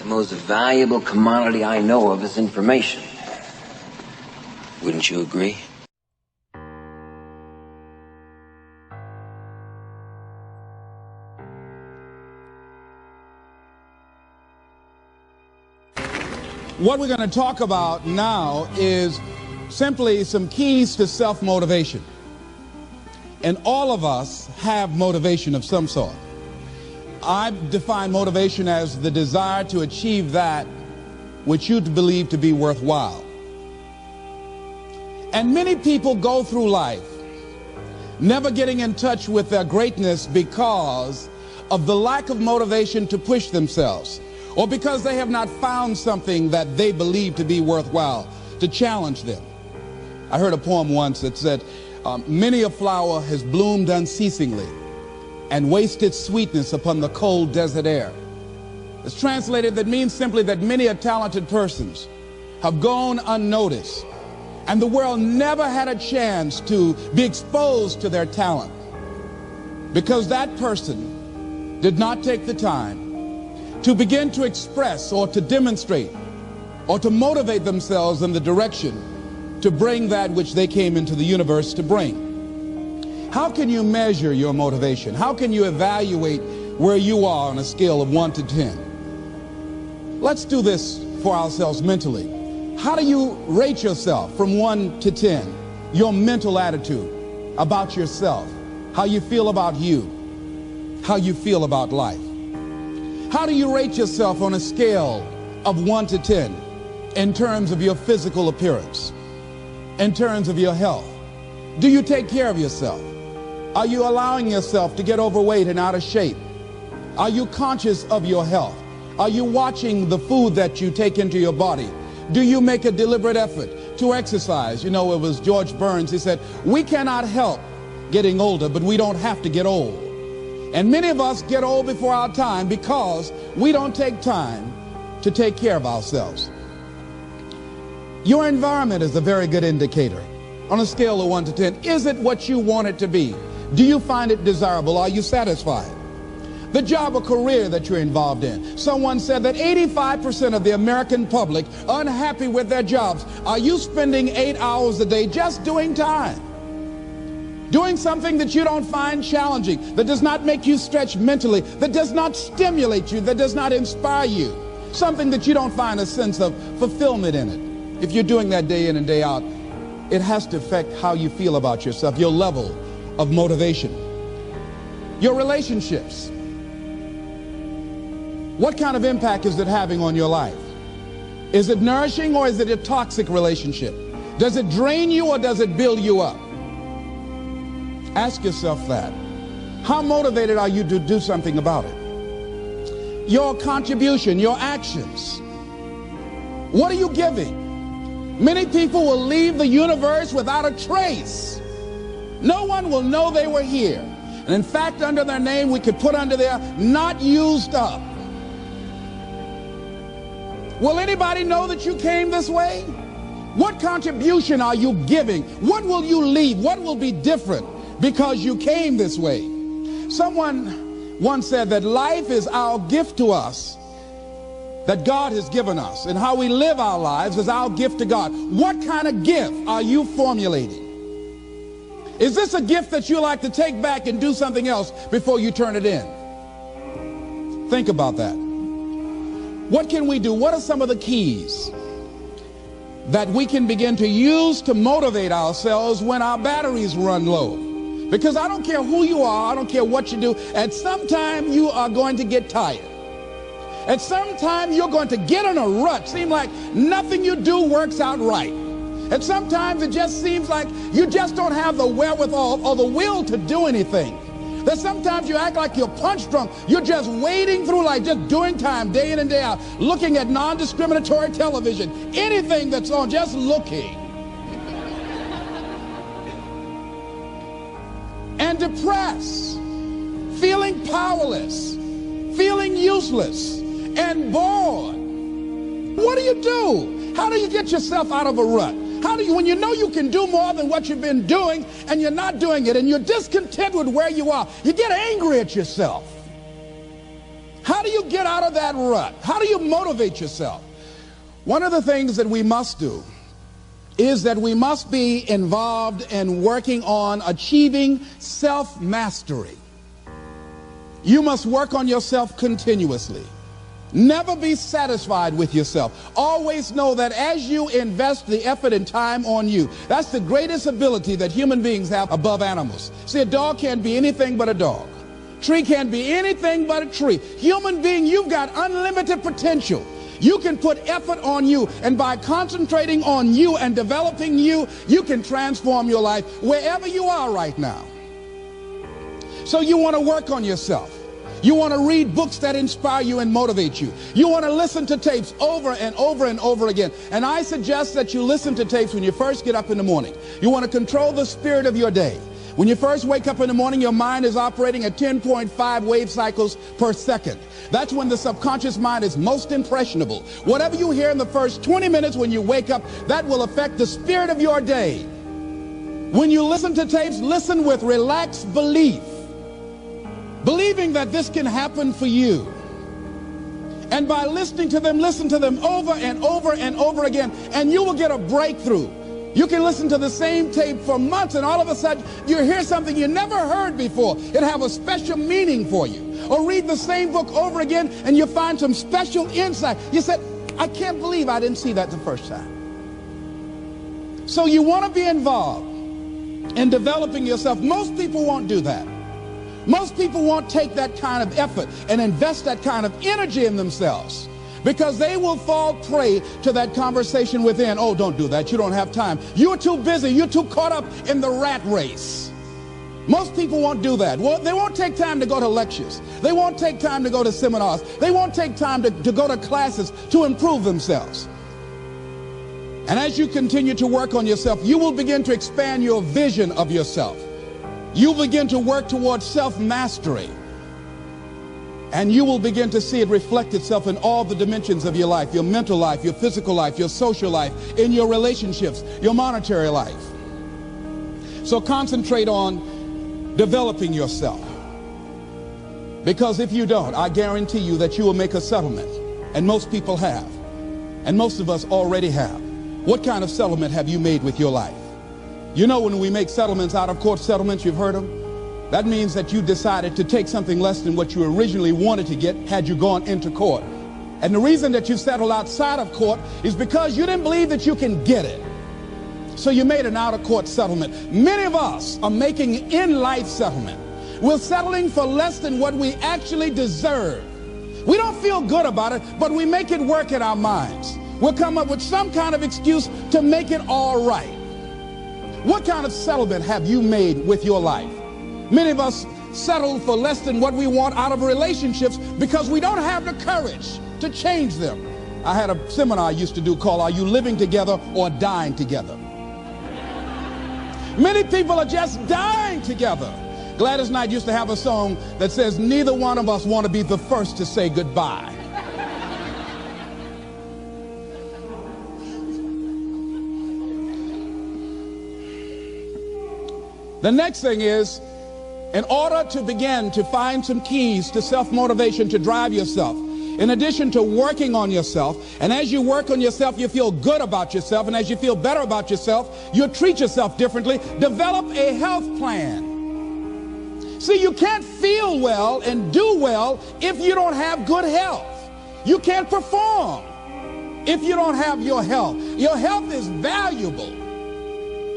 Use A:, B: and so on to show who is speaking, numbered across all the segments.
A: most valuable commodity I know of is information. Wouldn't you agree?
B: What we're going to talk about now is simply some keys to self-motivation. And all of us have motivation of some sort. I define motivation as the desire to achieve that which you believe to be worthwhile. And many people go through life never getting in touch with their greatness because of the lack of motivation to push themselves, or because they have not found something that they believe to be worthwhile to challenge them. I heard a poem once that said, many a flower has bloomed unceasingly and wasted sweetness upon the cold desert air. It's translated, that means simply that many a talented persons have gone unnoticed, and the world never had a chance to be exposed to their talent because that person did not take the time to begin to express or to demonstrate or to motivate themselves in the direction to bring that which they came into the universe to bring. How can you measure your motivation? How can you evaluate where you are on a scale of 1 to 10? Let's do this for ourselves mentally. How do you rate yourself from 1 to 10? Your mental attitude about yourself, how you feel about you, how you feel about life. How do you rate yourself on a scale of 1 to 10 in terms of your physical appearance, in terms of your health? Do you take care of yourself? Are you allowing yourself to get overweight and out of shape? Are you conscious of your health? Are you watching the food that you take into your body? Do you make a deliberate effort to exercise? You know, it was George Burns, he said, we cannot help getting older, but we don't have to get old. And many of us get old before our time because we don't take time to take care of ourselves. Your environment is a very good indicator. On a scale of 1 to 10, is it what you want it to be? Do you find it desirable? Are you satisfied? The job or career that you're involved in. Someone said that 85% of the American public are unhappy with their jobs. Are you spending 8 hours a day just doing time? Doing something that you don't find challenging, that does not make you stretch mentally, that does not stimulate you, that does not inspire you. Something that you don't find a sense of fulfillment in it. If you're doing that day in and day out, it has to affect how you feel about yourself, your level of motivation. Your relationships. What kind of impact is it having on your life? Is it nourishing or is it a toxic relationship? Does it drain you or does it build you up? Ask yourself that. How motivated are you to do something about it? Your contribution, your actions. What are you giving? Many people will leave the universe without a trace. No one will know they were here. And in fact, under their name, we could put under there, not used up. Will anybody know that you came this way? What contribution are you giving? What will you leave? What will be different because you came this way? Someone once said that life is our gift to us that God has given us, and how we live our lives is our gift to God. What kind of gift are you formulating? Is this a gift that you like to take back and do something else before you turn it in? Think about that. What can we do? What are some of the keys that we can begin to use to motivate ourselves when our batteries run low? Because I don't care who you are, I don't care what you do, at some time you are going to get tired. At some time you're going to get in a rut. Seem like nothing you do works out right. And sometimes it just seems like you just don't have the wherewithal or the will to do anything. That sometimes you act like you're punch drunk. You're just wading through life, just doing time day in and day out, looking at non-discriminatory television, anything that's on, just looking. And depressed, feeling powerless, feeling useless, and bored. What do you do? How do you get yourself out of a rut? How do you, when you know you can do more than what you've been doing and you're not doing it and you're discontent with where you are, you get angry at yourself. How do you get out of that rut? How do you motivate yourself? One of the things that we must do is that we must be involved in working on achieving self-mastery. You must work on yourself continuously. Never be satisfied with yourself. Always know that as you invest the effort and time on you, that's the greatest ability that human beings have above animals. See, a dog can't be anything but a dog. Tree can't be anything but a tree. Human being, you've got unlimited potential. You can put effort on you, and by concentrating on you and developing you, you can transform your life wherever you are right now. So you want to work on yourself. You want to read books that inspire you and motivate you. You want to listen to tapes over and over and over again. And I suggest that you listen to tapes when you first get up in the morning. You want to control the spirit of your day. When you first wake up in the morning, your mind is operating at 10.5 wave cycles per second. That's when the subconscious mind is most impressionable. Whatever you hear in the first 20 minutes when you wake up, that will affect the spirit of your day. When you listen to tapes, listen with relaxed belief, believing that this can happen for you. And by listening to them, listen to them over and over and over again, and you will get a breakthrough. You can listen to the same tape for months, and all of a sudden you hear something you never heard before. It have a special meaning for you. Or read the same book over again, and you find some special insight. You said, I can't believe I didn't see that the first time. So you want to be involved in developing yourself. Most people won't do that. Most people won't take that kind of effort and invest that kind of energy in themselves, because they will fall prey to that conversation within. Oh, don't do that. You don't have time. You're too busy. You're too caught up in the rat race. Most people won't do that. Well, they won't take time to go to lectures. They won't take time to go to seminars. They won't take time to go to classes to improve themselves. And as you continue to work on yourself, you will begin to expand your vision of yourself. You'll begin to work towards self-mastery. And you will begin to see it reflect itself in all the dimensions of your life, your mental life, your physical life, your social life, in your relationships, your monetary life. So concentrate on developing yourself. Because if you don't, I guarantee you that you will make a settlement. And most people have. And most of us already have. What kind of settlement have you made with your life? You know, when we make settlements, out of court settlements, you've heard them. That means that you decided to take something less than what you originally wanted to get had you gone into court. And the reason that you settled outside of court is because you didn't believe that you can get it. So you made an out-of-court settlement. Many of us are making in-life settlement. We're settling for less than what we actually deserve. We don't feel good about it, but we make it work in our minds. We'll come up with some kind of excuse to make it all right. What kind of settlement have you made with your life? Many of us settle for less than what we want out of relationships because we don't have the courage to change them. I had a seminar I used to do called Are You Living Together or Dying Together? Many people are just dying together. Gladys Knight used to have a song that says, neither one of us want to be the first to say goodbye. The next thing is, in order to begin to find some keys to self-motivation to drive yourself, in addition to working on yourself, and as you work on yourself, you feel good about yourself, and as you feel better about yourself, you treat yourself differently. Develop a health plan. See, you can't feel well and do well if you don't have good health. You can't perform if you don't have your health. Your health is valuable.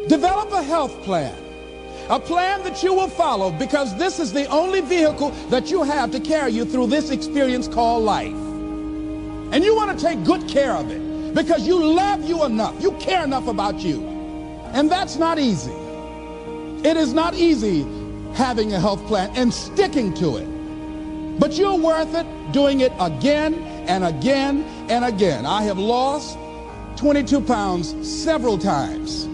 B: Develop a health plan. A plan that you will follow, because this is the only vehicle that you have to carry you through this experience called life. And you want to take good care of it because you love you enough. You care enough about you. And that's not easy. It is not easy having a health plan and sticking to it. But you're worth it doing it again and again and again. I have lost 22 pounds several times.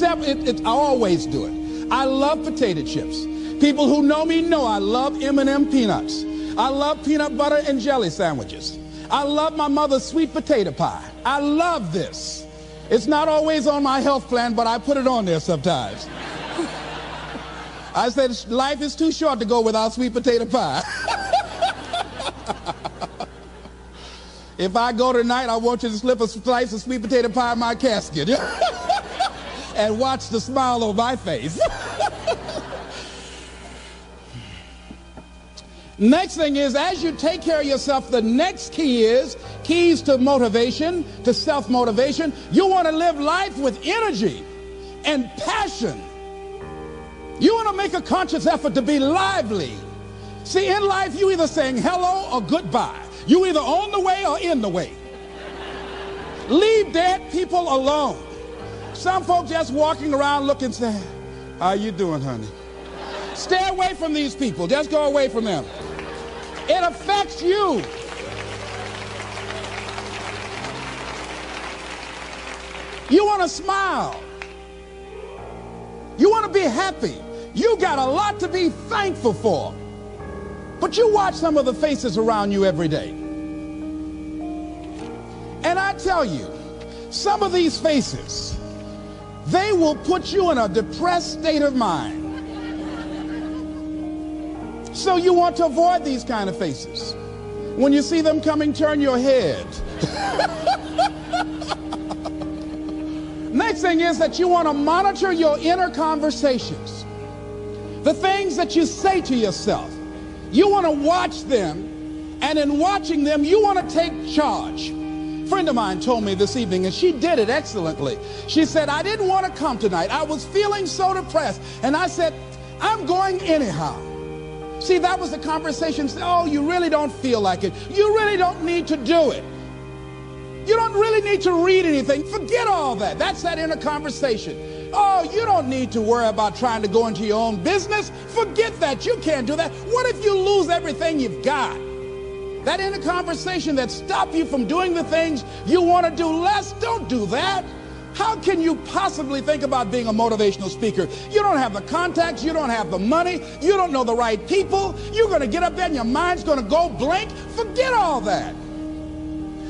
B: I always do it. I love potato chips. People who know me know I love M&M peanuts. I love peanut butter and jelly sandwiches. I love my mother's sweet potato pie. I love this. It's not always on my health plan, but I put it on there sometimes. I said, life is too short to go without sweet potato pie. If I go tonight, I want you to slip a slice of sweet potato pie in my casket and watch the smile on my face. Next thing is, as you take care of yourself, the next key is keys to motivation, to self-motivation. You want to live life with energy and passion. You want to make a conscious effort to be lively. See, in life, you either saying hello or goodbye. You either on the way or in the way. Leave dead people alone. Some folks just walking around looking sad. How you doing, honey? Stay away from these people. Just go away from them. It affects you. You want to smile. You want to be happy. You got a lot to be thankful for. But you watch some of the faces around you every day. And I tell you, some of these faces, they will put you in a depressed state of mind. So you want to avoid these kind of faces. When you see them coming, turn your head. Next thing is that you want to monitor your inner conversations. The things that you say to yourself. You want to watch them, and in watching them, you want to take charge. A friend of mine told me this evening, and she did it excellently. She said, I didn't want to come tonight. I was feeling so depressed. And I said, I'm going anyhow. See, that was the conversation. Oh, you really don't feel like it. You really don't need to do it. You don't really need to read anything. Forget all that. That's that inner conversation. Oh, you don't need to worry about trying to go into your own business. Forget that. You can't do that. What if you lose everything you've got? That inner conversation that stops you from doing the things you want to do less, don't do that. How can you possibly think about being a motivational speaker? You don't have the contacts. You don't have the money. You don't know the right people. You're going to get up there and your mind's going to go blank. Forget all that.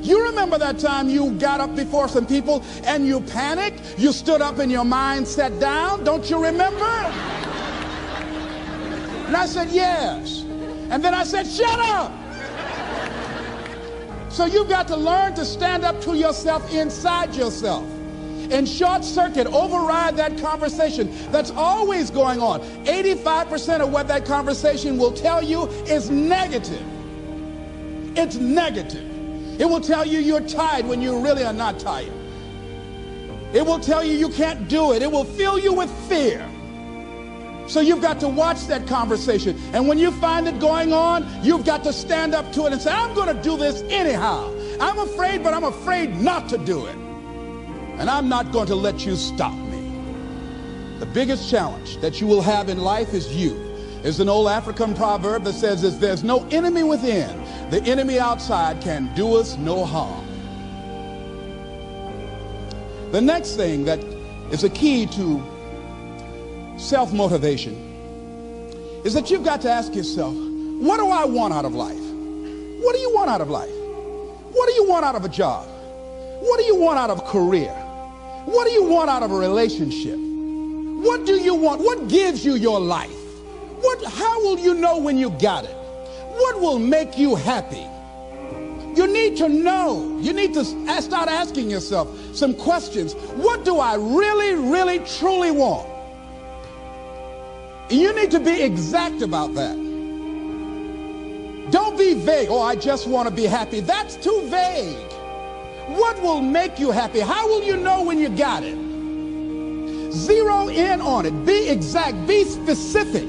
B: You remember that time you got up before some people and you panicked? You stood up and your mind sat down? Don't you remember? And I said, yes. And then I said, shut up. So you've got to learn to stand up to yourself inside yourself and short circuit, override that conversation that's always going on. 85% of what that conversation will tell you is negative. It's negative. It will tell you you're tired when you really are not tired. It will tell you you can't do it. It will fill you with fear. So you've got to watch that conversation. And when you find it going on, you've got to stand up to it and say, I'm going to do this anyhow. I'm afraid, but I'm afraid not to do it. And I'm not going to let you stop me. The biggest challenge that you will have in life is you. There's an old African proverb that says, if there's no enemy within, the enemy outside can do us no harm. The next thing that is a key to self-motivation is that you've got to ask yourself, what do I want out of life? What do you want out of life? What do you want out of a job? What do you want out of a career? What do you want out of a relationship? What do you want? What gives you your life? How will you know when you got it? What will make you happy? You need to know. You need to start asking yourself some questions. What do I really, really, truly want? You need to be exact about that. Don't be vague. Oh, I just want to be happy. That's too vague. What will make you happy? How will you know when you got it? Zero in on it. Be exact. Be specific.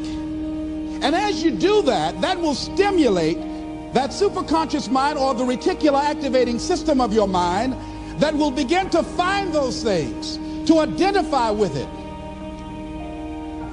B: And as you do that, that will stimulate that superconscious mind or the reticular activating system of your mind that will begin to find those things, to identify with it.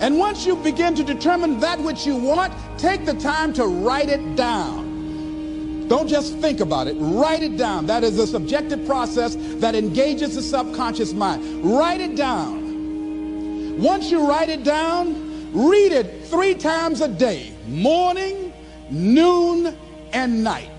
B: And once you begin to determine that which you want, take the time to write it down. Don't just think about it. Write it down. That is a subjective process that engages the subconscious mind. Write it down. Once you write it down, read it 3 times a day, morning, noon, and night.